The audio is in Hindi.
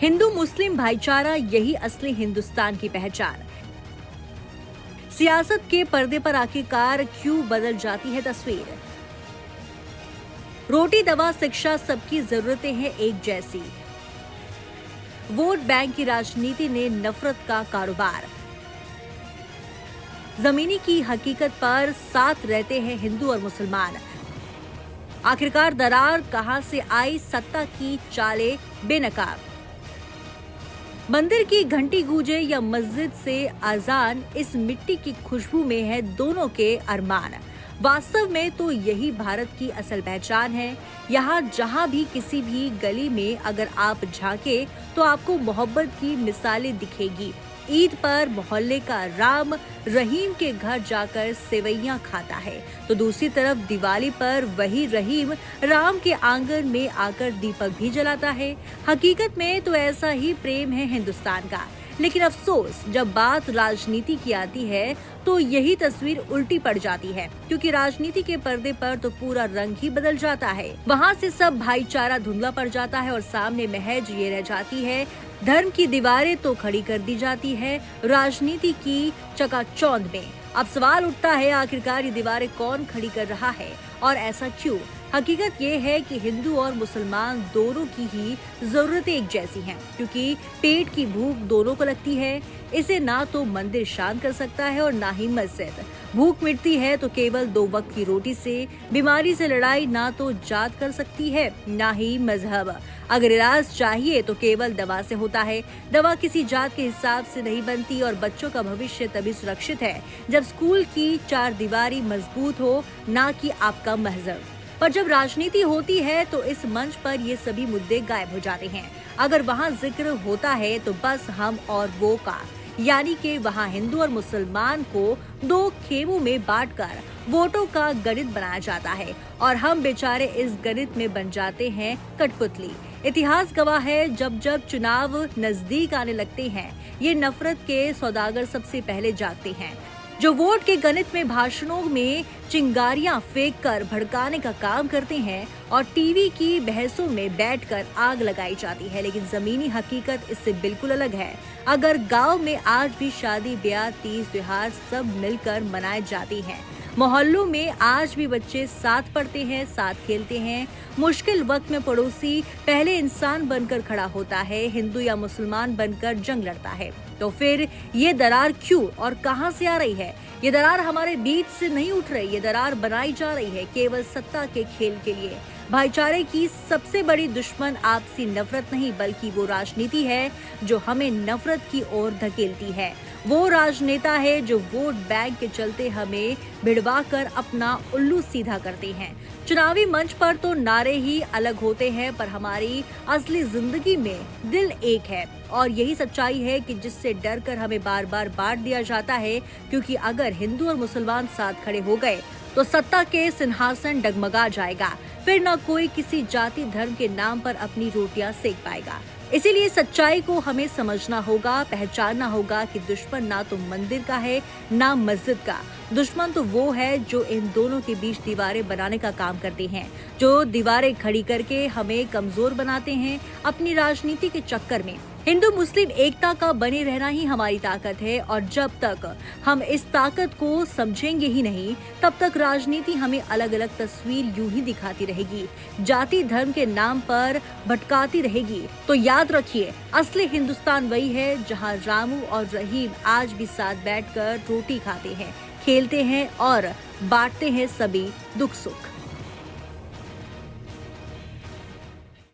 हिंदू मुस्लिम भाईचारा यही असली हिंदुस्तान की पहचान। सियासत के पर्दे पर आखिरकार क्यों बदल जाती है तस्वीर। रोटी, दवा, शिक्षा, सबकी जरूरतें हैं एक जैसी। वोट बैंक की राजनीति ने नफरत का कारोबार। जमीनी की हकीकत पर साथ रहते हैं हिंदू और मुसलमान। आखिरकार दरार कहां से आई, सत्ता की चालें बेनकाब। मंदिर की घंटी गूंजे या मस्जिद से अजान, इस मिट्टी की खुशबू में है दोनों के अरमान। वास्तव में तो यही भारत की असल पहचान है। यहाँ जहाँ भी किसी भी गली में अगर आप झांके तो आपको मोहब्बत की मिसालें दिखेगी। ईद पर मोहल्ले का राम रहीम के घर जाकर सेवैयां खाता है, तो दूसरी तरफ दिवाली पर वही रहीम राम के आंगन में आकर दीपक भी जलाता है। हकीकत में तो ऐसा ही प्रेम है हिंदुस्तान का। लेकिन अफसोस, जब बात राजनीति की आती है तो यही तस्वीर उल्टी पड़ जाती है, क्योंकि राजनीति के पर्दे पर तो पूरा रंग ही बदल जाता है। वहाँ से सब भाईचारा धुंधला पड़ जाता है और सामने महज ये रह जाती है, धर्म की दीवारें तो खड़ी कर दी जाती है राजनीति की चकाचौंध में। अब सवाल उठता है, आखिरकार ये दीवारें कौन खड़ी कर रहा है और ऐसा क्यों? हकीकत ये है कि हिंदू और मुसलमान दोनों की ही जरूरतें एक जैसी हैं, क्योंकि पेट की भूख दोनों को लगती है। इसे ना तो मंदिर शांत कर सकता है और ना ही मस्जिद। भूख मिटती है तो केवल 2 वक्त की रोटी से। बीमारी से लड़ाई ना तो जात कर सकती है ना ही मजहब। अगर इलाज चाहिए तो केवल दवा से होता है। दवा किसी जात के हिसाब से नहीं बनती और बच्चों का भविष्य तभी सुरक्षित है जब स्कूल की 4 दीवारी मजबूत हो, ना कि आपका मजहब। पर जब राजनीति होती है तो इस मंच पर ये सभी मुद्दे गायब हो जाते हैं। अगर वहाँ जिक्र होता है तो बस हम और वो का, यानी कि वहाँ हिंदू और मुसलमान को 2 खेमों में बांटकर वोटों का गणित बनाया जाता है और हम बेचारे इस गणित में बन जाते हैं कठपुतली। इतिहास गवाह है, जब जब चुनाव नजदीक आने लगते हैं, ये नफरत के सौदागर सबसे पहले जागते हैं, जो वोट के गणित में भाषणों में चिंगारियां फेंक कर भड़काने का काम करते हैं और टीवी की बहसों में बैठकर आग लगाई जाती है। लेकिन जमीनी हकीकत इससे बिल्कुल अलग है। अगर गांव में आज भी शादी, ब्याह, तीज, त्योहार सब मिलकर मनाए जाते हैं, मोहल्लों में आज भी बच्चे साथ पढ़ते हैं, साथ खेलते हैं, मुश्किल वक्त में पड़ोसी पहले इंसान बनकर खड़ा होता है, हिंदू या मुसलमान बनकर जंग लड़ता है, तो फिर ये दरार क्यों और कहां से आ रही है? ये दरार हमारे बीच से नहीं उठ रही, ये दरार बनाई जा रही है केवल सत्ता के खेल के लिए। भाईचारे की सबसे बड़ी दुश्मन आपसी नफरत नहीं, बल्कि वो राजनीति है जो हमें नफरत की ओर धकेलती है। वो राजनेता है जो वोट बैंक के चलते हमें भिड़वा कर अपना उल्लू सीधा करते हैं। चुनावी मंच पर तो नारे ही अलग होते हैं, पर हमारी असली जिंदगी में दिल एक है। और यही सच्चाई है कि जिससे डर कर हमें बार बार बांट दिया जाता है, क्योंकि अगर हिंदू और मुसलमान साथ खड़े हो गए तो सत्ता के सिंहासन डगमगा जाएगा। फिर न कोई किसी जाति धर्म के नाम पर अपनी रोटियां सेक पाएगा। इसीलिए सच्चाई को हमें समझना होगा, पहचानना होगा कि दुश्मन ना तो मंदिर का है ना मस्जिद का। दुश्मन तो वो है जो इन दोनों के बीच दीवारें बनाने का काम करते हैं, जो दीवारें खड़ी करके हमें कमजोर बनाते हैं अपनी राजनीति के चक्कर में। हिंदू मुस्लिम एकता का बने रहना ही हमारी ताकत है और जब तक हम इस ताकत को समझेंगे ही नहीं, तब तक राजनीति हमें अलग अलग तस्वीर यूं ही दिखाती रहेगी, जाति धर्म के नाम पर भटकाती रहेगी। तो याद रखिए, असली हिंदुस्तान वही है जहां रामू और रहीम आज भी साथ बैठकर रोटी खाते हैं, खेलते हैं और बांटते हैं सभी दुख सुख।